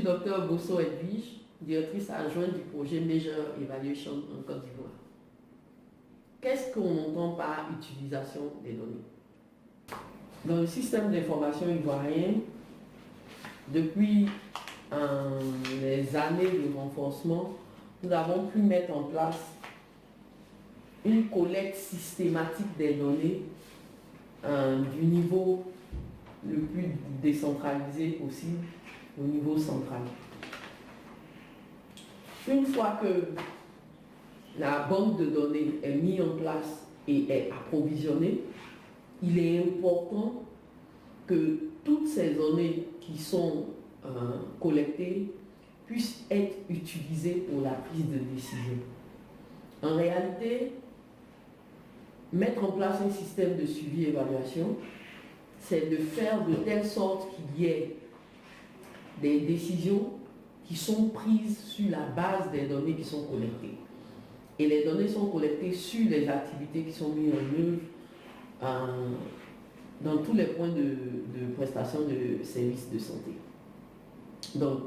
Dr Bosso Edwige, directrice adjointe du projet Major Evaluation en Côte d'Ivoire. Qu'est-ce qu'on entend par utilisation des données? Dans le système d'information ivoirien, depuis les années de renforcement, nous avons pu mettre en place une collecte systématique des données du niveau le plus décentralisé possible au niveau central. Une fois que la banque de données est mise en place et est approvisionnée, il est important que toutes ces données qui sont collectées puissent être utilisées pour la prise de décision. En réalité, mettre en place un système de suivi et évaluation, c'est de faire de telle sorte qu'il y ait des décisions qui sont prises sur la base des données qui sont collectées. Et les données sont collectées sur les activités qui sont mises en œuvre dans tous les points de prestation de services de santé. Donc,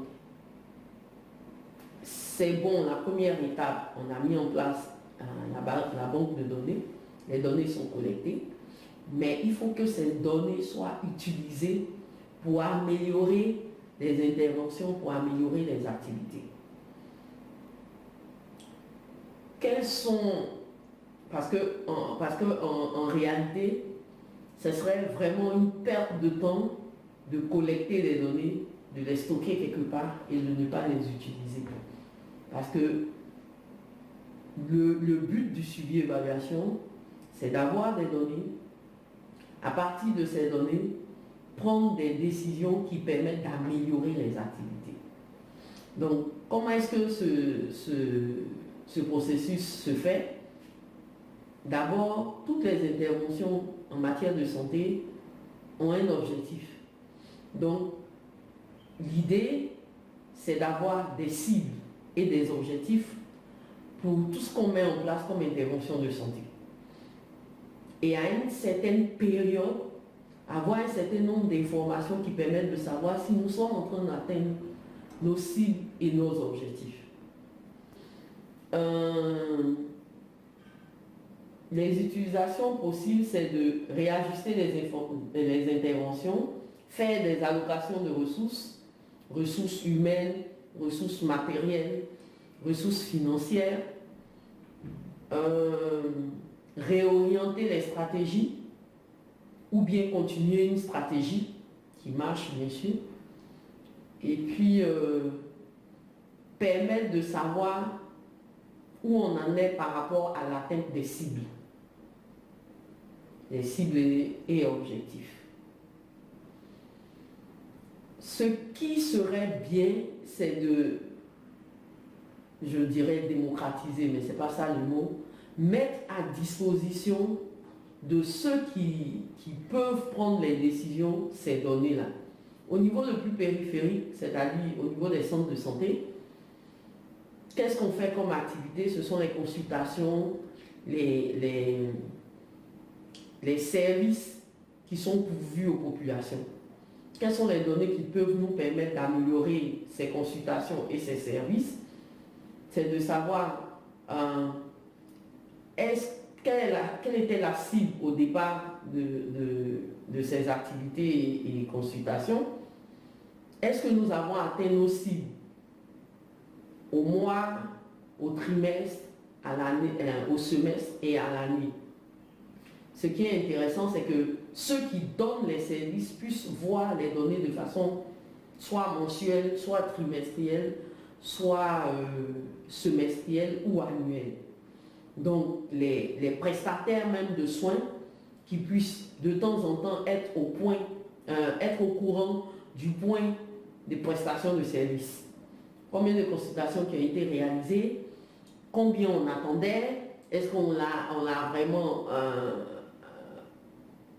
c'est bon, la première étape, on a mis en place la banque de données, les données sont collectées, mais il faut que ces données soient utilisées pour améliorer les interventions, pour améliorer les activités. Quelles sont... Parce que en réalité, ce serait vraiment une perte de temps de collecter les données, de les stocker quelque part et de ne pas les utiliser. Parce que le but du suivi-évaluation, c'est d'avoir des données, à partir de ces données, prendre des décisions qui permettent d'améliorer les activités. Donc, comment est-ce que ce processus se fait? D'abord, toutes les interventions en matière de santé ont un objectif. Donc, l'idée, c'est d'avoir des cibles et des objectifs pour tout ce qu'on met en place comme intervention de santé. Et à une certaine période, avoir un certain nombre d'informations qui permettent de savoir si nous sommes en train d'atteindre nos cibles et nos objectifs. Les utilisations possibles, c'est de réajuster les interventions, faire des allocations de ressources, ressources humaines, ressources matérielles, ressources financières, réorienter les stratégies ou bien continuer une stratégie qui marche bien sûr, et puis permettre de savoir où on en est par rapport à l'atteinte des cibles. Les cibles et objectifs. Ce qui serait bien, c'est de, je dirais démocratiser, mais ce n'est pas ça le mot, mettre à disposition de ceux qui peuvent prendre les décisions ces données-là. Au niveau le plus périphérique, c'est-à-dire au niveau des centres de santé, qu'est-ce qu'on fait comme activité? Ce sont les consultations, les services qui sont pourvus aux populations. Quelles sont les données qui peuvent nous permettre d'améliorer ces consultations et ces services? C'est de savoir quelle était la cible au départ de ces activités et consultations. Est-ce que nous avons atteint nos cibles au mois, au trimestre, à l'année, au semestre et à l'année? Ce qui est intéressant, c'est que ceux qui donnent les services puissent voir les données de façon soit mensuelle, soit trimestrielle, soit semestrielle ou annuelle. Donc les prestataires même de soins qui puissent de temps en temps être au courant du point de prestation de services. Combien de consultations qui ont été réalisées, combien on attendait, est-ce qu'on l'a vraiment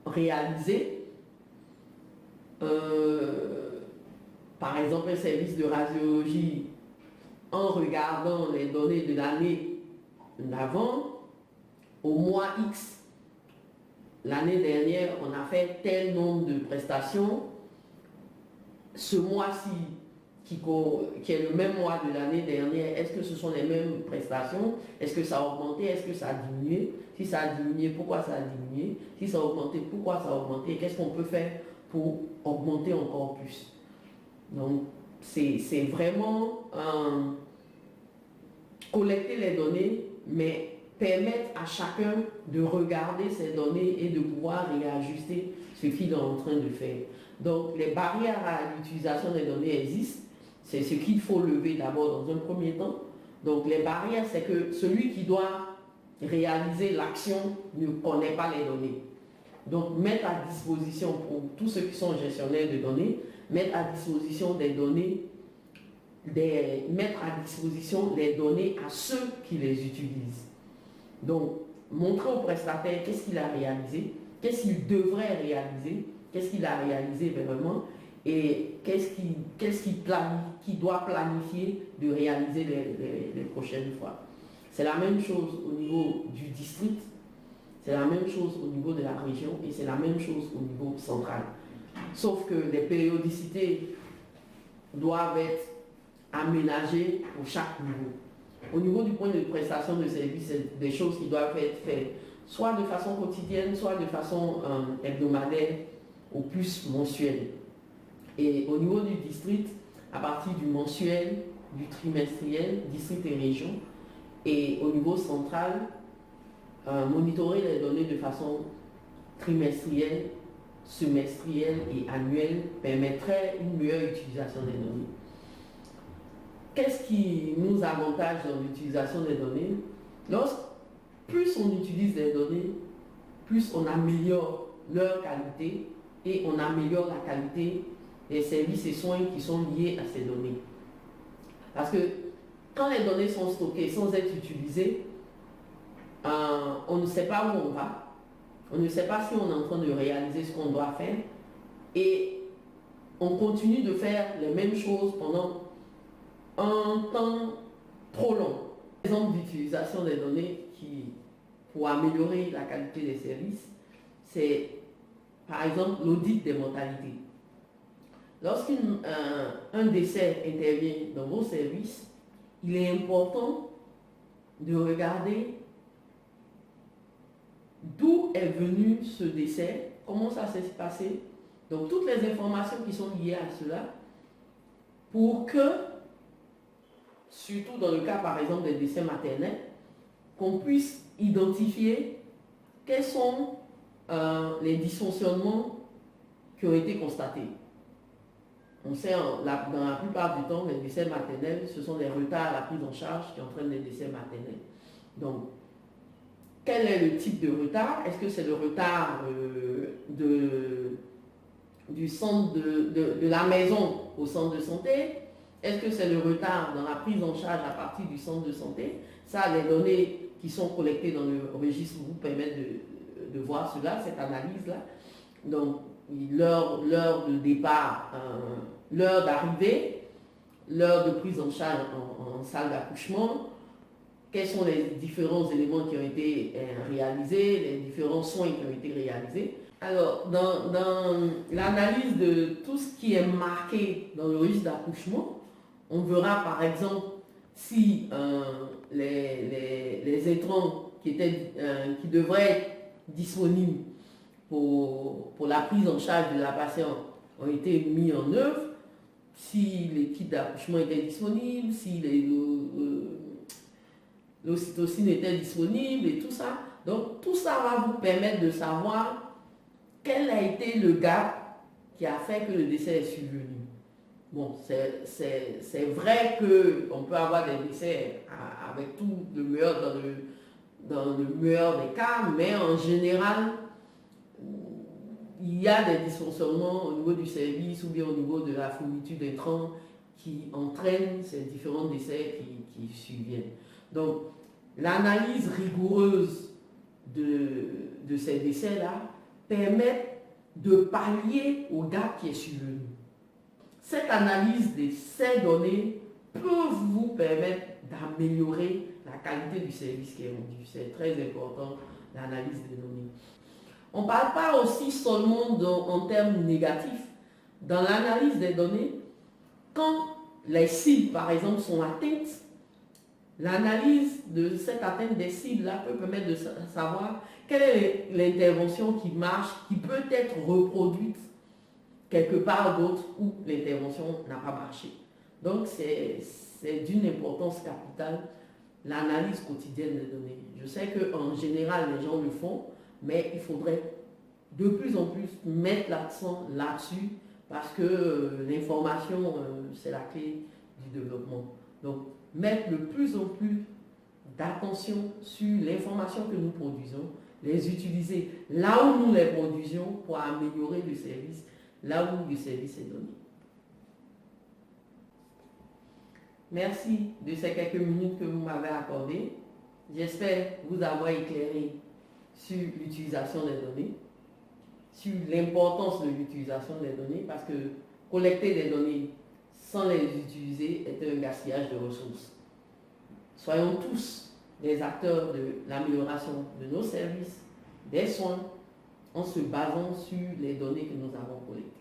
réalisé. Par exemple, un service de radiologie, en regardant les données de l'année d'avant, au mois X, l'année dernière, on a fait tel nombre de prestations. Ce mois-ci, qui est le même mois de l'année dernière, est-ce que ce sont les mêmes prestations? Est-ce que ça a augmenté? Est-ce que ça a diminué? Si ça a diminué, pourquoi ça a diminué? Si ça a augmenté, pourquoi ça a augmenté? Qu'est-ce qu'on peut faire pour augmenter encore plus? Donc, c'est vraiment collecter les données, mais permettre à chacun de regarder ces données et de pouvoir réajuster ce qu'il est en train de faire. Donc, les barrières à l'utilisation des données existent. C'est ce qu'il faut lever d'abord dans un premier temps. Donc, les barrières, c'est que celui qui doit réaliser l'action ne connaît pas les données. Donc, mettre à disposition pour tous ceux qui sont gestionnaires de données, mettre à disposition des données, mettre à disposition les données à ceux qui les utilisent. Donc, montrer au prestataire qu'est-ce qu'il a réalisé, qu'est-ce qu'il devrait réaliser, qu'est-ce qu'il a réalisé vraiment et qu'est-ce qu'il doit planifier de réaliser les prochaines fois. C'est la même chose au niveau du district, c'est la même chose au niveau de la région et c'est la même chose au niveau central. Sauf que les périodicités doivent être aménagées pour chaque niveau. Au niveau du point de prestation de services, c'est des choses qui doivent être faites soit de façon quotidienne, soit de façon hebdomadaire ou plus mensuelle. Et au niveau du district, à partir du mensuel, du trimestriel, district et région, et au niveau central, monitorer les données de façon trimestrielle, semestrielle et annuelle permettrait une meilleure utilisation des données. Qu'est-ce qui nous avantage dans l'utilisation des données? Plus on utilise des données, plus on améliore leur qualité et on améliore la qualité des services et soins qui sont liés à ces données. Parce que quand les données sont stockées sans être utilisées, on ne sait pas où on va, on ne sait pas si on est en train de réaliser ce qu'on doit faire et on continue de faire les mêmes choses pendant un temps trop long. L'exemple d'utilisation des données pour améliorer la qualité des services, c'est par exemple l'audit des mortalités. Lorsqu'un décès intervient dans vos services, il est important de regarder d'où est venu ce décès, comment ça s'est passé, donc toutes les informations qui sont liées à cela, pour que, surtout dans le cas par exemple des décès maternels, qu'on puisse identifier quels sont les dysfonctionnements qui ont été constatés. On sait, dans la plupart du temps, les décès maternels, ce sont des retards à la prise en charge qui entraînent les décès maternels. Donc, quel est le type de retard? Est-ce que c'est le retard du centre de la maison au centre de santé? Est-ce que c'est le retard dans la prise en charge à partir du centre de santé? Ça, les données qui sont collectées dans le registre vous permettent de voir cela, cette analyse-là. Donc, l'heure de départ, l'heure d'arrivée, l'heure de prise en charge en salle d'accouchement, quels sont les différents éléments qui ont été réalisés, les différents soins qui ont été réalisés. Alors, dans l'analyse de tout ce qui est marqué dans le registre d'accouchement, on verra par exemple si les étrons qui devraient être disponibles pour la prise en charge de la patiente ont été mis en œuvre, si les kits d'accouchement étaient disponibles, si l'ocytocine était disponible et tout ça. Donc tout ça va vous permettre de savoir quel a été le gap qui a fait que le décès est survenu. Bon, c'est vrai qu'on peut avoir des décès avec tout le meilleur dans le meilleur des cas, mais en général, il y a des dysfonctionnements au niveau du service ou bien au niveau de la fourniture d'intrants qui entraînent ces différents décès qui surviennent. Donc, l'analyse rigoureuse de ces décès-là permet de pallier au gap qui est survenu. Cette analyse de ces données peut vous permettre d'améliorer la qualité du service qui est rendu. C'est très important, l'analyse des données. On ne parle pas aussi seulement en termes négatifs. Dans l'analyse des données, quand les cibles, par exemple, sont atteintes, l'analyse de cette atteinte des cibles-là peut permettre de savoir quelle est l'intervention qui marche, qui peut être reproduite quelque part d'autre où l'intervention n'a pas marché. Donc, c'est d'une importance capitale l'analyse quotidienne des données. Je sais qu'en général, les gens le font, mais il faudrait de plus en plus mettre l'accent là-dessus parce que l'information, c'est la clé du développement. Donc, mettre de plus en plus d'attention sur l'information que nous produisons, les utiliser là où nous les produisions pour améliorer le service, là où le service est donné. Merci de ces quelques minutes que vous m'avez accordées. J'espère vous avoir éclairé sur l'utilisation des données, sur l'importance de l'utilisation des données, parce que collecter des données sans les utiliser est un gaspillage de ressources. Soyons tous des acteurs de l'amélioration de nos services, des soins, en se basant sur les données que nous avons collectées.